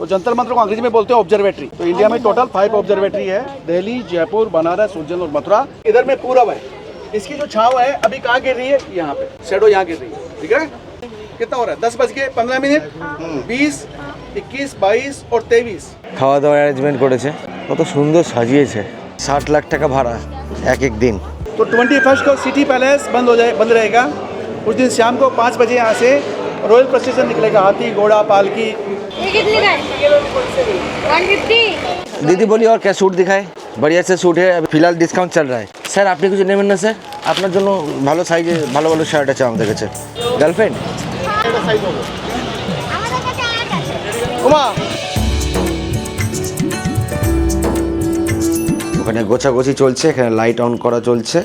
तो जंतर मंत्र को अंग्रेजी में बोलते हैं ऑब्जर्वेटरी। तो इंडिया में टोटल 5 ऑब्जर्वेटरी है, दिल्ली, जयपुर, बनारस, उज्जैन और मथुरा। इधर में पूरब है, इसकी जो छाव है अभी कहाँ गिर रही है, यहाँ पे शेडो यहाँ गिर रही है, ठीक है। कितना हो रहा है, 10:15, 20, 21, 22 और 23। খাওয়া দাওয়ার অ্যারেঞ্জমেন্ট করেছে, কত সুন্দর সাজিয়েছে। 60 লাখ টাকা ভাড়া এক এক দিন। तो 21 को सिटी पैलेस बंद रहेगा। उस दिन शाम को 5 बजे यहाँ से रॉयल प्रोसेशन निकलेगा, हाथी घोड़ा पालकी। ये कितने का है? 150। दीदी बोलिए और क्या सूट दिखाए? बढ़िया से सूट है, अभी फिलहाल डिस्काउंट चल रहा है। স্যার আপনি কিছু নেবেন না স্যার? আপনার জন্য ভালো সাইজে ভালো ভালো শার্ট আছে আমাদের কাছে। গার্লফ্রেন্ড আমাদের কাছে 8 আছে। उमा ওখানে গোছাগুছি চলছে, এখানে লাইট অন করা চলছে।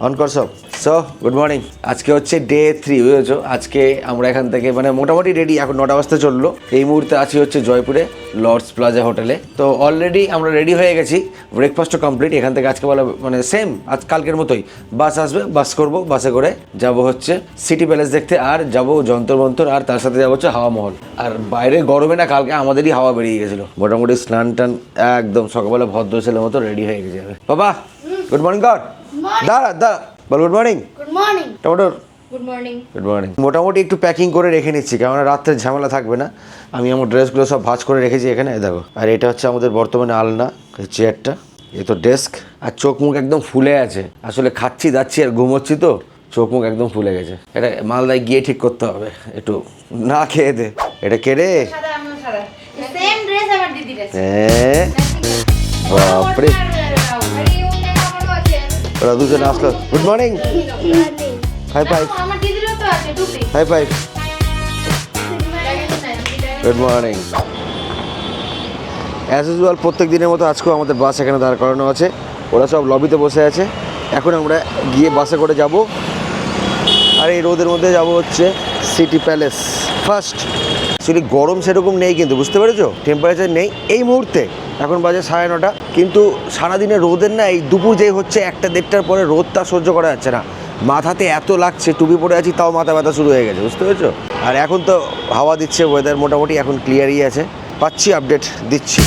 অন কর সব। So good morning. আজকে হচ্ছে ডে 3, বুঝেছো। আজকে আমরা এখান থেকে মানে মোটামুটি রেডি, এখন 9টা বাজতে চললো। এই মুহূর্তে আছি হচ্ছে জয়পুরে লর্ডস প্লাজা হোটেলে। তো অলরেডি আমরা রেডি হয়ে গেছি, ব্রেকফাস্টও কমপ্লিট। এখান থেকে আজকে বলা মানে সেম আজ কালকের মতোই বাস আসবে, বাস করব, বাসে করে যাব হচ্ছে সিটি প্যালেস দেখতে, আর যাব যন্তর মন্তর, আর তার সাথে যাবো হচ্ছে হাওয়া মহল। আর বাইরে গরমে না কালকে আমাদেরই হাওয়া বেরিয়ে গেছিলো। মোটামুটি স্নান টান একদম সকালবেলা ভদ্র ছেলের মতো রেডি হয়ে গেছে। বাবা গুড মর্নিং কর, দাঁড়া বল গুড মর্নিং। Good morning. টমেটোর গুড মর্নিং। Good morning. মোটামুটি একটু প্যাকিং করে রেখে নিচ্ছি, কারণ রাত্রে ঝামেলা থাকবে না। আমি আমার ড্রেসগুলো সব ভাঁজ করে রেখেছি এখানে, দেখো। আর এটা হচ্ছে আমাদের বর্তমানে আলনা, এই চেয়ারটা, এ তো ডেস্ক। আর চোখ মুখ একদম ফুলে আছে, আসলে খাচ্ছি দাচ্ছি আর ঘুমোচ্ছি তো চোখ মুখ একদম ফুলে গেছে। এটা মালদায় গিয়ে ঠিক করতে হবে, একটু না খেয়ে দে। এটা কে রে? সাদা, আমরা সাদা। সেম ড্রেস আমার দিদির আছে। হ্যাঁ বাপরে, ওরা দুজন আসলো। Good morning, high five. আমার দিদিরও তো আছে টুপি। High five, good morning. As usual প্রত্যেক দিনের মতো আজকেও আমাদের বাস এখানে দাঁড় করানো আছে। ওরা সব লবিতে বসে আছে। এখন আমরা গিয়ে বাসে করে যাব, আর এই রোদের মধ্যে যাব হচ্ছে সিটি প্যালেস ফার্স্ট। অ্যাকচুয়ালি গরম সেরকম নেই কিন্তু, বুঝতে পেরেছো, টেম্পারেচার নেই এই মুহূর্তে। এখন বাজে 9:30, কিন্তু সারাদিনে রোদের না, এই দুপুর যেই হচ্ছে 1টা-1:30টার পরে রোদটা সহ্য করা যাচ্ছে না। মাথাতে এত লাগছে, টুপি পরে আছি তাও মাথা ব্যথা শুরু হয়ে গেছে, বুঝতে পেরেছো। আর এখন তো হাওয়া দিচ্ছে, ওয়েদার মোটামুটি এখন ক্লিয়ারই আছে, পাচ্ছি আপডেট দিচ্ছি।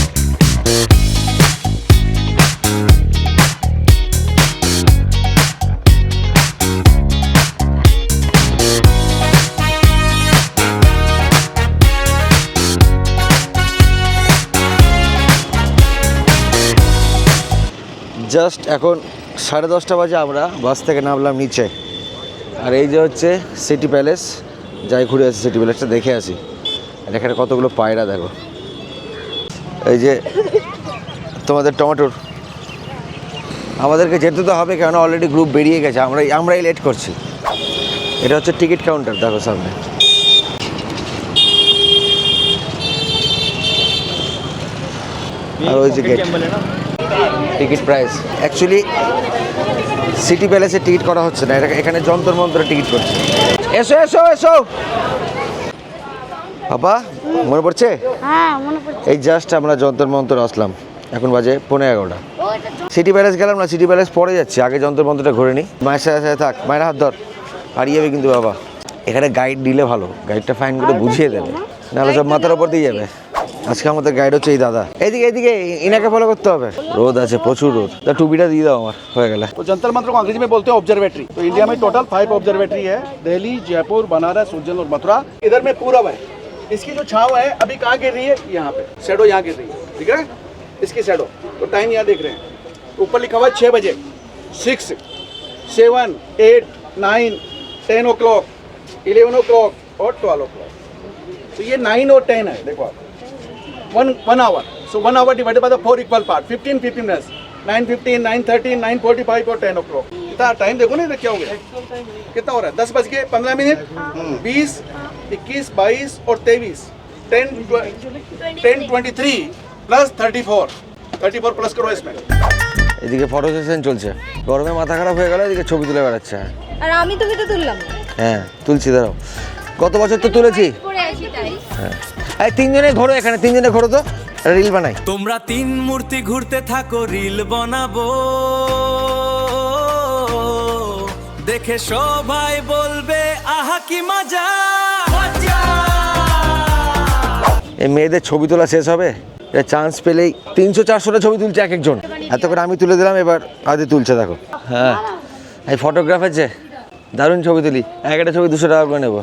জাস্ট এখন 10:30 বাজে, আমরা বাস থেকে নামলাম নিচে। আর এই যে হচ্ছে সিটি প্যালেস, যাই ঘুরে আসি সিটি প্যালেসটা দেখে আসি। আর এখানে কতগুলো পায়রা দেখো। এই যে তোমাদের টমেটোর, আমাদেরকে যেতে তো হবে, কেন অলরেডি গ্রুপ বেরিয়ে গেছে, আমরাই লেট করছি। এটা হচ্ছে টিকিট কাউন্টার, দেখো সামনে। আর ওই যে gate, ticket price. Actually city প্যালেসে টিকিট করা হচ্ছে না, এখানে যন্তর মন্ত্রে টিকিট করছে। এসো এসো এসো বাবা, মনে পড়ছে? হ্যাঁ মনে পড়ছে। এই জাস্ট আমরা যন্তর মন্ত্র আসলাম, এখন বাজে 11:15। ও এটা সিটি প্যালেস গেলাম না, সিটি প্যালেস পরে যাচ্ছি, আগে যন্তর মন্ত্রটা ঘুরে নিই। মায়ের সাথে থাক, মায়ের হাত ধর, হারিয়ে যাবে কিন্তু বাবা। এখানে গাইড দিলে ভালো, গাইডটা ফাইন করে বুঝিয়ে দেবে, নাহলে সব মাথার ওপর দিয়ে যাবে। আজকে আমাদের গাইড হচ্ছে এই দাদা। এদিকে ইনাকে ফলো করতে হবে। রোদ আছে, প্রচুর রোদ। তা টুপিটা দিয়ে দাও আমার, হয়ে গেলে। तो जंतर मंत्र को अंग्रेजी में बोलते हैं ऑब्जर्वेटरी। तो इंडिया में टोटल 5 ऑब्जर्वेटरी है, दिल्ली, जयपुर, बनारस, उज्जैन और मथुरा। इधर में पूरब है, इसकी जो छाव है अभी कहाँ गिर रही है, यहाँ पे शेडो यहाँ गिर रही है, ठीक है। इसकी शेडो, तो टाइम यहाँ देख रहे हैं, ऊपर लिखा हुआ है 6 बजे, 6, 7, 8, 9, 10 o'clock, 11 o'clock और 12 o'clock। तो ये 9 और 10 है, देखो आप, 1 hour। So 1 hour divided by the 4 equal part, 15 minutes, 9:15, 9:30, 9:45 और 10 o'clock। इतना टाइम देखो ना, इधर क्या हो गया, कितना हो रहा है, 10:15, 20, 21, 22 और 23, 10:23 प्लस 34 प्लस करो इसमें। এদিকে ফটো সেশন চলছে, গরমে মাথা খারাপ হয়ে গেল, এদিকে ছবি তুলে বেড়াচ্ছে। আর আমি তো এটা তুললাম। হ্যাঁ তুলছি, দাঁড়াও, গত বছর তো তুলেছি। পরে আসি তাই। হ্যাঁ, এই 3 জনে ঘোরো, এখানে 3 জনে ঘোরো তো, রিল বানাই। তোমরা 3 মূর্তি ঘুরতে থাকো, রিল বানাবো, দেখে সবাই বলবে আহা কি মজা। এই মেয়েদের ছবি তোলা শেষ হবে, চান্স পেলেই 300-400টা ছবি তুলছে এক একজন। এত করে আমি তুলে দিলাম, এবার আদি তুলছে দেখো। হ্যাঁ এই ফটোগ্রাফ আছে, দারুণ ছবি তুলি। একটা ছবি 200 টাকা করে নেবো।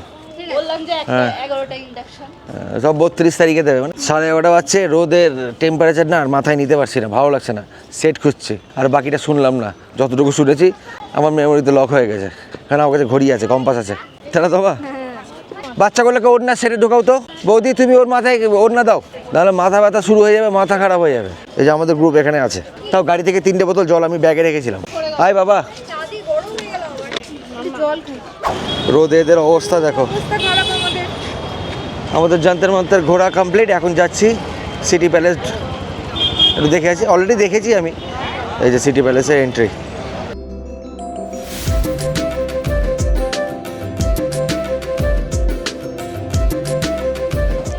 বললাম যে একটা 11টা ইন্ডাকশন সব 32 তারিখে দেবে, মানে 11:30 বাজছে, রোদের টেম্পারেচার না আর মাথায় নিতে পারছি না, ভালো লাগছে না, সেট খুঁজছি। আর বাকিটা শুনলাম না, যতটুকু শুনেছি আমার মেমোরিতে লক হয়ে গেছে, কারণ আমার কাছে ঘড়ি আছে, কম্পাস আছে। তাহলে তো বাচ্চাগুলোকে ওড়না সেটে ঢোকাও তো বৌদি, তুমি ওর মাথায় ওড়না দাও, নাহলে মাথা ব্যথা শুরু হয়ে যাবে, মাথা খারাপ হয়ে যাবে। এই যে আমাদের গ্রুপ এখানে আছে, তাও গাড়ি থেকে 3টে বোতল জল আমি ব্যাগে রেখেছিলাম। আয় বাবা, চাঁদি গরম হয়ে গেল আবার একটু জল খাই রোদে এদের অবস্থা দেখো। অবস্থা খারাপ আমাদের আমাদের যন্ত্রের মন্ত্রের ঘোরা কমপ্লিট, এখন যাচ্ছি সিটি প্যালেস। একটু দেখে আছি, অলরেডি দেখেছি আমি। এই যে সিটি প্যালেসের এন্ট্রি।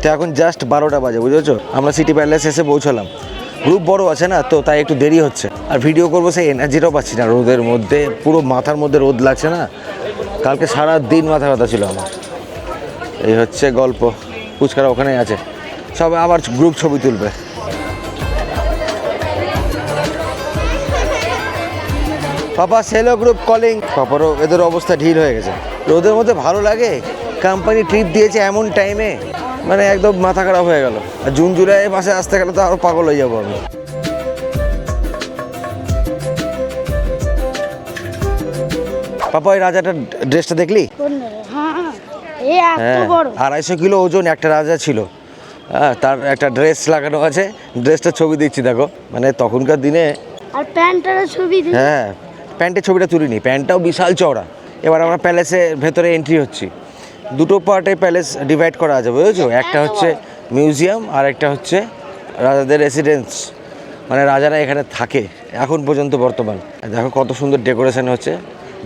তো এখন জাস্ট 12টা বাজে, বুঝেছো? আমরা সিটি প্যালেস এসে পৌঁছলাম। গ্রুপ বড় আছে না, তো তাই একটু দেরি হচ্ছে। আর ভিডিও করবো সেই এনার্জিটাও পাচ্ছি না, রোদের মধ্যে পুরো মাথার মধ্যে রোদ লাগছে না। কালকে সারা দিন মাথা ব্যথা ছিল আমার। এই হচ্ছে গল্প। পুচকারা ওখানে আছে, সব আবার গ্রুপ ছবি তুলবে। পাপা সেলো গ্রুপ কলিং। পাপারও এদের অবস্থা ঢিল হয়ে গেছে। রোদের মধ্যে ভালো লাগে, কোম্পানি ট্রিপ দিয়েছে এমন টাইমে, মানে একদম মাথা খারাপ হয়ে গেল। আর জুন জুলাই মাসে আসতে গেলে তো আরও পাগল হয়ে যাবো আমি। পাপা ওই রাজাটার ড্রেসটা দেখলি? হ্যাঁ 250 কিলো ওজন একটা রাজা ছিল। হ্যাঁ, তার একটা ড্রেস লাগানো আছে, ড্রেসটার ছবি দিচ্ছি দেখো। মানে তখনকার দিনে। আর প্যান্টের ছবি দিই। হ্যাঁ, প্যান্টের ছবিটা তুলিনি, প্যান্টটাও বিশাল চওড়া। এবার আমরা প্যালেসের ভেতরে এন্ট্রি হচ্ছি। দুটো পার্টে প্যালেস ডিভাইড করা আছে, বুঝেছো? একটা হচ্ছে মিউজিয়াম আর একটা হচ্ছে রাজাদের রেসিডেন্স, মানে রাজারা এখানে থাকে এখন পর্যন্ত বর্তমান। দেখো কত সুন্দর ডেকোরেশন হচ্ছে,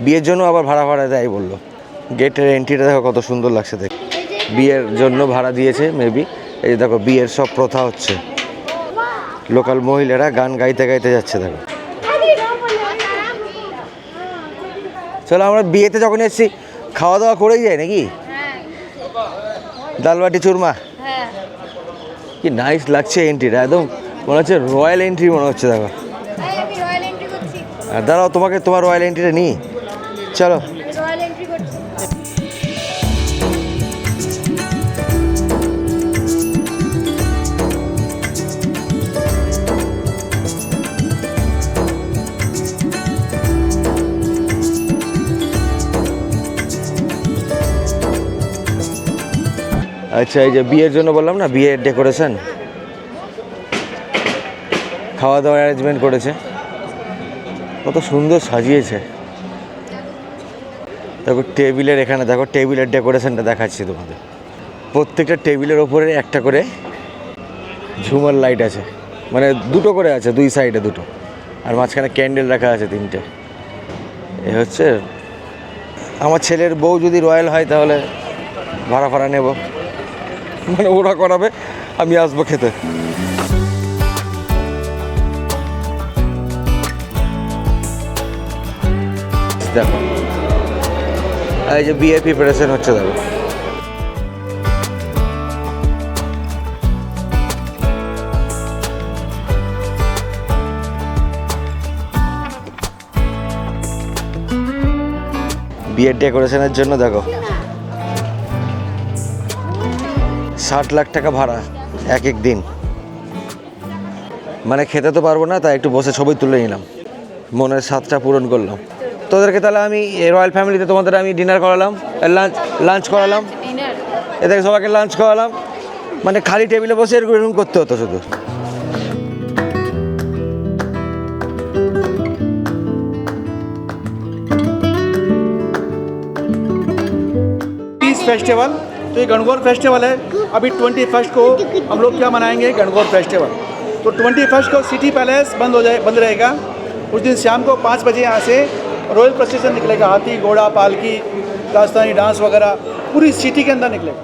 বিয়ের জন্য আবার ভাড়া দেয় বললো। গেটের এন্ট্রিটা দেখো কত সুন্দর লাগছে দেখে, বিয়ের জন্য ভাড়া দিয়েছে মেবি। এই যে দেখো বিয়ের সব প্রথা হচ্ছে, লোকাল মহিলারা গান গাইতে গাইতে যাচ্ছে দেখো। চলো আমরা বিয়েতে যখন এসেছি খাওয়া দাওয়া করেই যাই নাকি? ডাল বাটি চুরমা, কি নাইস লাগছে এন্ট্রিটা, একদম মনে হচ্ছে রয়্যাল এন্ট্রি মনে হচ্ছে দেখো। আমি রয়্যাল এন্ট্রি করছি, আর দাঁড়াও তোমাকে তোমার রয়্যাল এন্ট্রিটা নিই, চলো। রয়্যাল এন্ট্রি করছি। আচ্ছা, এই যে বিয়ের জন্য বললাম না, বিয়ের ডেকোরেশন, খাওয়া দাওয়া অ্যারেঞ্জমেন্ট করেছে, কত সুন্দর সাজিয়েছে দেখো। টেবিলের এখানে দেখো, টেবিলের ডেকোরেশনটা দেখাচ্ছি তোমাদের। প্রত্যেকটা টেবিলের ওপরে একটা করে ঝুমার লাইট আছে, মানে দুটো করে আছে, দুই সাইডে দুটো, আর মাঝখানে ক্যান্ডেল রাখা আছে 3টে। এ হচ্ছে আমার ছেলের বউ যদি রয়্যাল হয় তাহলে ভাড়া নেব, মানে ওরা করাবে, আমি আসবো খেতে। দেখো এই যে বিয়ের প্রিপারেশন হচ্ছে দেখো। বিয়ের ডেকোরেশনের জন্য দেখো 60 লাখ টাকা ভাড়া এক দিন। মানে খেতে তো পারবো না, তাই একটু বসে ছবি তুলে নিলাম, মনের স্বাদটা পূরণ করলাম। তোদেরকে তাহলে আমি রয়্যাল ফ্যামিলিতে তোমাদের আমি ডিনার করালাম, লাঞ্চ করালাম, এদেরকে সবাইকে লাঞ্চ করালাম। মানে খালি টেবিলে বসে এরকম করতে হতো শুধু। फेस्टिवल, तो ये गणगौर फेस्टिवल है। अभी 21 को हम लोग क्या मनाएंगे, गणगौर फेस्टिवल। तो 21 को सिटी पैलेस बंद रहेगा। उस दिन शाम को 5 बजे यहाँ से रॉयल प्रोसेसन निकलेगा, हाथी घोड़ा पालकी राजस्थानी डांस वगैरह पूरी सिटी के अंदर निकलेगा।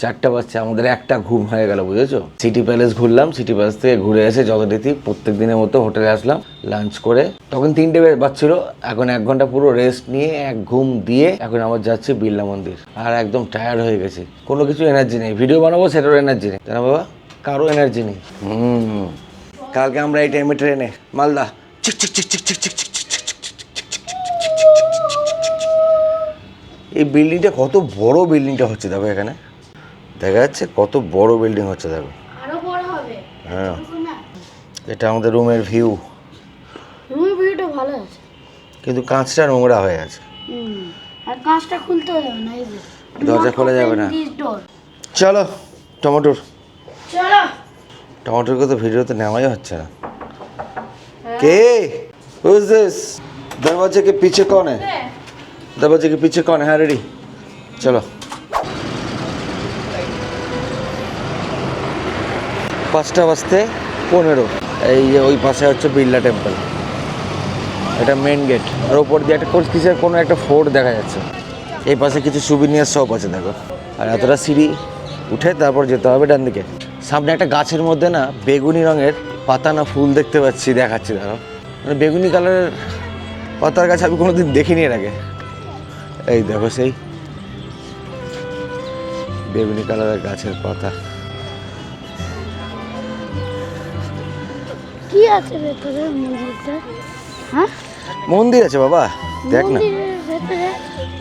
4টা বাজছে, আমাদের একটা ঘুম হয়ে গেল, বুঝেছো? সিটি প্যালেস ঘুরলাম, সিটি প্যালেস থেকে ঘুরে এসে যথারীতি প্রত্যেক দিনের মতো হোটেলে আসলাম, লাঞ্চ করে তখন 3টে বাজছিল। এখন 1 ঘন্টা পুরো রেস্ট নিয়ে এক ঘুম দিয়ে এখন আবার যাচ্ছি বিড়লা মন্দির। আর একদম টায়ার্ড হয়ে গেছি, কোনো কিছু এনার্জি নেই, ভিডিও বানাবো সেটারও এনার্জি নেই, তাই না বাবা? কারো এনার্জি নেই। কালকে আমরা এই টাইমে ট্রেনে মালদা চিক চিক চিক চিক চিক চিক চিক চিক চিক চিক চিক চিক চিক চিক। এই বিল্ডিংটা কত বড় বিল্ডিংটা হচ্ছে দেখো, এখানে দেখা যাচ্ছে কত বড় বিল্ডিং হচ্ছে দেখো। আরো বড় হবে। হ্যাঁ, এটা আমাদের রুমের ভিউ। রুমের ভিউটা ভালো আছে, কিন্তু কাঁচটা নোংরা হয়ে আছে। আর কাঁচটা খুলতে হবে না, এই যে দরজা খোলা যাবে না। চলো টমেটোর, চলো। टमाटर को तो वीडियो तो नेवाई अच्छा है। के हु इज दिस? दरवाजे के पीछे कौन है? दरवाजे के पीछे कौन है? हाँ रेडी, चलो। 5টা বাজতে 15 এই যে ওই পাশে হচ্ছে বিড়লা টেম্পল, এটা মেন গেট। আর ওপর দিয়ে একটা কিসের কোনো একটা ফোর্ট দেখা যাচ্ছে। এই পাশে কিছু সুভিনিয়ার শপ আছে দেখো। আর এতটা সিঁড়ি উঠে তারপর যেতে হবে ডান দিকে। সামনে একটা গাছের মধ্যে না বেগুনি রঙের পাতা না ফুল দেখতে পাচ্ছি, দেখাচ্ছি দাঁড়াও। মানে বেগুনি কালারের পাতার গাছ আমি কোনোদিন দেখিনি এর আগে। এই দেখো সেই বেগুনি কালারের গাছের পাতা। কি আছে ভেতরে মন্দিরটা? হ্যাঁ, মন্দির আছে বাবা, দেখ না মন্দিরের ভেতরে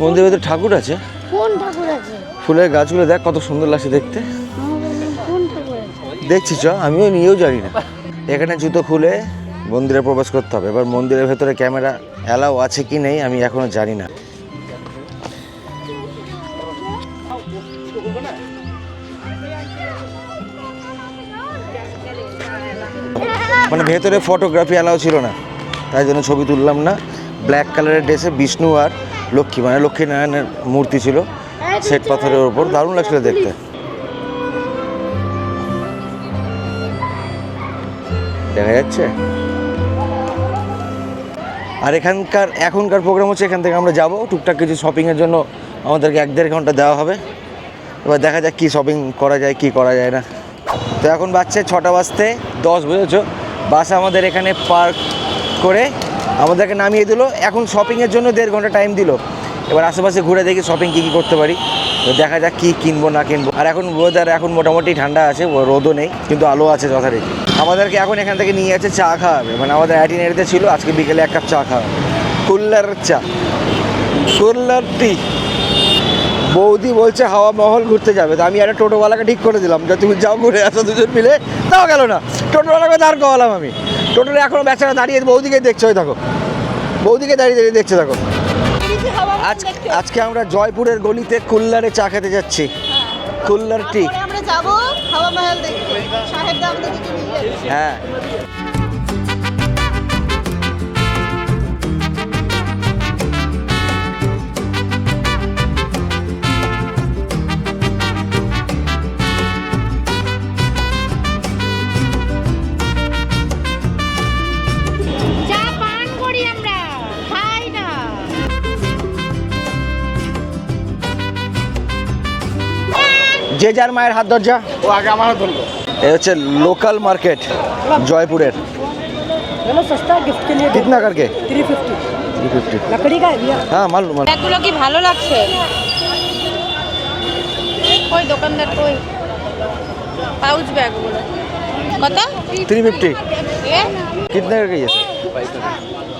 মন্দিরের ভেতরে ঠাকুর আছে। কোন ঠাকুর আছে? ফুলের গাছগুলো দেখ কত সুন্দর লাগছে দেখতে। কোন ঠাকুর আছে? দেখছি চ, আমিও নিয়েও জানি না। এখানে জুতো খুলে মন্দিরে প্রবেশ করতে হবে। এবার মন্দিরের ভেতরে ক্যামেরা অ্যালাউ আছে কি নেই আমি এখনো জানি না। মানে ভেতরে ফটোগ্রাফি অ্যালাউ ছিল না, তাই জন্য ছবি তুললাম না। ব্ল্যাক কালারের ড্রেসে বিষ্ণু আর লক্ষ্মী, মানে লক্ষ্মীনারায়ণের মূর্তি ছিল শ্বেত পাথরের ওপর, দারুণ লাগছিল দেখতে। দেখা যাচ্ছে। আর এখনকার প্রোগ্রাম হচ্ছে এখান থেকে আমরা যাব টুকটাক কিছু শপিংয়ের জন্য। আমাদেরকে 1-1.5 ঘন্টা দেওয়া হবে। এবার দেখা যাক কী শপিং করা যায় কি করা যায় না। তো এখন বাজছে 6টা বাজতে 10, বুঝেছো? বাস আমাদের এখানে পার্ক করে আমাদেরকে নামিয়ে দিল। এখন শপিংয়ের জন্য 1.5 ঘন্টা টাইম দিল। এবার আশেপাশে ঘুরে দেখি শপিং কী করতে পারি। তো দেখা যাক কী কিনবো না কিনবো। আর এখন ওয়েদার এখন মোটামুটি ঠান্ডা আছে, রোদও নেই, কিন্তু আলো আছে যথারীতি। আমাদেরকে এখন এখান থেকে নিয়ে যাচ্ছে চা খাওয়াবে, মানে আমাদের অ্যাটিনারিতে ছিল আজকে বিকেলে 1 কাপ চা খাওয়াবে। কুল্লার চা, কুল্লার টি। বৌদি বলছে হাওয়া মহল ঘুরতে যাবে, তো আমি একটা টোটোওয়ালাকে ঠিক করে দিলাম যে তুমি যাও ঘুরে আসো দুজন মিলে। তাও গেল না, টোটোওয়ালাকে দাঁড় করালাম আমি। টোটোটা এখনও বেচারা দাঁড়িয়ে বৌদিকে দেখছো, ওই দেখো বৌদিকে দাঁড়িয়ে দেখছে দেখো। আজকে আমরা জয়পুরের গলিতে কুল্লারে চা খেতে যাচ্ছি, কুল্লার টি। আমরা যাবো হাওয়া মহল দেখতে, সাহেবগঞ্জ থেকে মিলে। হ্যাঁ, চা পান করি আমরা, খাই না। যে যার মায়ের হাত দরজা, ও আগে আমার হাত ধরবো। এই হচ্ছে লোকাল মার্কেট জয়পুরের। সস্তা गिफ्ट के लिए कितना करके? 350 लकड़ी का है भैया। हाँ मालूम। ব্যাগগুলো কি ভালো লাগছে? কই দোকানদার কই? পাউচ ব্যাগগুলো কত? 350। এ कितने करके ये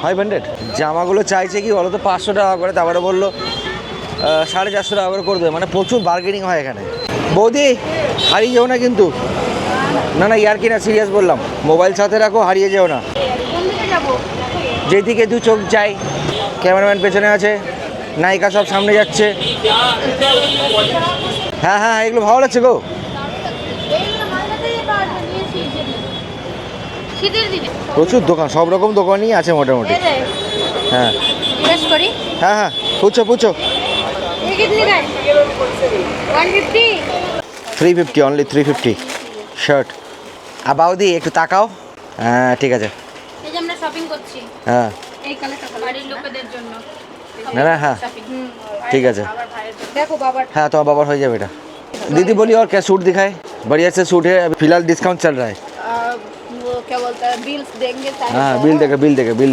500? জামাগুলো চাইছে কি বলো তো 500 টাকা করে, তারপরে বললো 450 টাকা করে করে দেবে। মানে প্রচুর বার্গেনিং হয় এখানে। বৌদি হারিয়ে যেও না কিন্তু। না না ইয়ার কি না, সিরিয়াস বললাম। মোবাইল সাথে রাখো, হারিয়ে যেও না। যেদিকে 2 চোখ যাই, ক্যামেরাম্যান পেছনে আছে, নায়িকা সব সামনে যাচ্ছে। হ্যাঁ হ্যাঁ, এগুলো ভালো লাগছে গো। শীতের দিনে প্রচুর দোকান, সব রকম দোকানই আছে মোটামুটি। হ্যাঁ জিজ্ঞেস করি। হ্যাঁ হ্যাঁ, পুছো পুছো। ये कितने का है? 150। 350 অনলি, 350 শার্ট। আবাউদি একটু তাকাও। হ্যাঁ ঠিক আছে। এই যে আমরা শপিং করছি, হ্যাঁ এই কালারটা বাড়ির লোকেদের জন্য। না না, হ্যাঁ শপিং ঠিক আছে। দেখো বাবার হ্যাঁ তোমার বাবার হয়ে যাবে এটা। दीदी बोलिए और क्या सूट दिखाए? बढ़िया से सूट है, अभी फिलहाल डिस्काउंट चल रहा है। वो क्या बोलता है, बिल्स देंगे सारे। हाँ बिल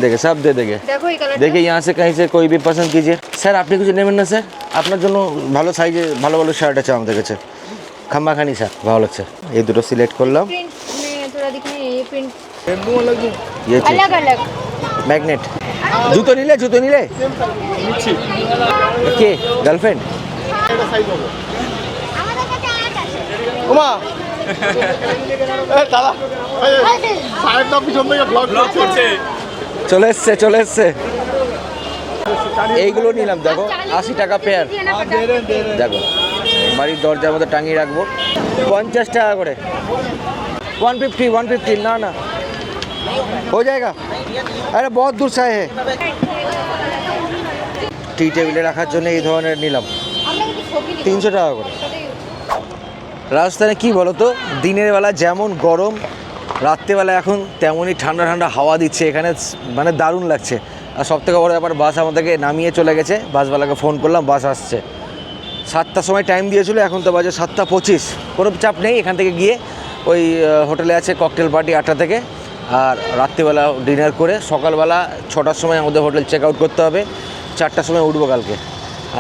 देंगे सब दे देंगे। দেখো এই কালারটা देखिए यहाँ से कहीं से कोई भी पसंद कीजिए। স্যার আপনি কিছু নেবেন না স্যার? আপনার জন্য ভালো সাইজে ভালো ভালো শার্ট আছে আমাদের কাছে। খাম্বাখানি স্যার ভালো লাগছে। এই দুটো সিলেক্ট করলাম। প্রিন্ট में थोड़ा दिखने ये प्रिंट ये चाहिए अलग अलग ম্যাগনেট। জুতো নিলে কে গার্লফ্রেন্ড? আমাদের কাছে আট আছে उमा दादा साहेब ना পিছন থেকে ব্লগ করছে। চলে এসছে এইগুলো নিলাম দেখো 80 টাকা পেয়ার। দেখো বাড়ির দরজার মধ্যে টাঙিয়ে রাখবো 50 টাকা করে। 150 ना हो जाएगा। अरे बहुत दूर से आए हैं। टी টেবিলে রাখার জন্য এই ধরনের নিলাম 300 টাকা করে। রাজস্থানে কি বলো তো, দিনের বেলা যেমন গরম, রাত্রেবেলা এখন তেমনই ঠান্ডা ঠান্ডা হাওয়া দিচ্ছে এখানে, মানে দারুণ লাগছে। আর সবথেকে বড় ব্যাপার বাস আমাদেরকে নামিয়ে চলে গেছে। বাসওয়ালাকে ফোন করলাম, বাস আসছে। 7টার সময় টাইম দিয়েছিল, এখন তো বাজে 7:25। কোনো চাপ নেই, এখান থেকে গিয়ে ওই হোটেলে আছে ককটেল পার্টি 8টা থেকে, আর রাত্রিবেলা ডিনার করে সকালবেলা 6টার সময় আমাদের হোটেল চেক আউট করতে হবে। 4টার সময় উঠবো কালকে।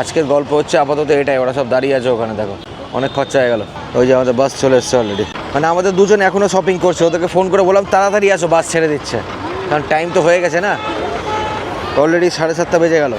আজকের গল্প হচ্ছে আপাতত এটাই। ওরা সব দাঁড়িয়ে আছে ওখানে, দেখো অনেক খরচা হয়ে গেল। ওই যে আমাদের বাস চলে এসছে অলরেডি। মানে আমাদের দুজন এখনও শপিং করছে। ওদেরকে ফোন করে বললাম তাড়াতাড়ি আসো, বাস ছেড়ে দিচ্ছে, কারণ টাইম তো হয়ে গেছে না, অলরেডি 7:30 বেজে গেল।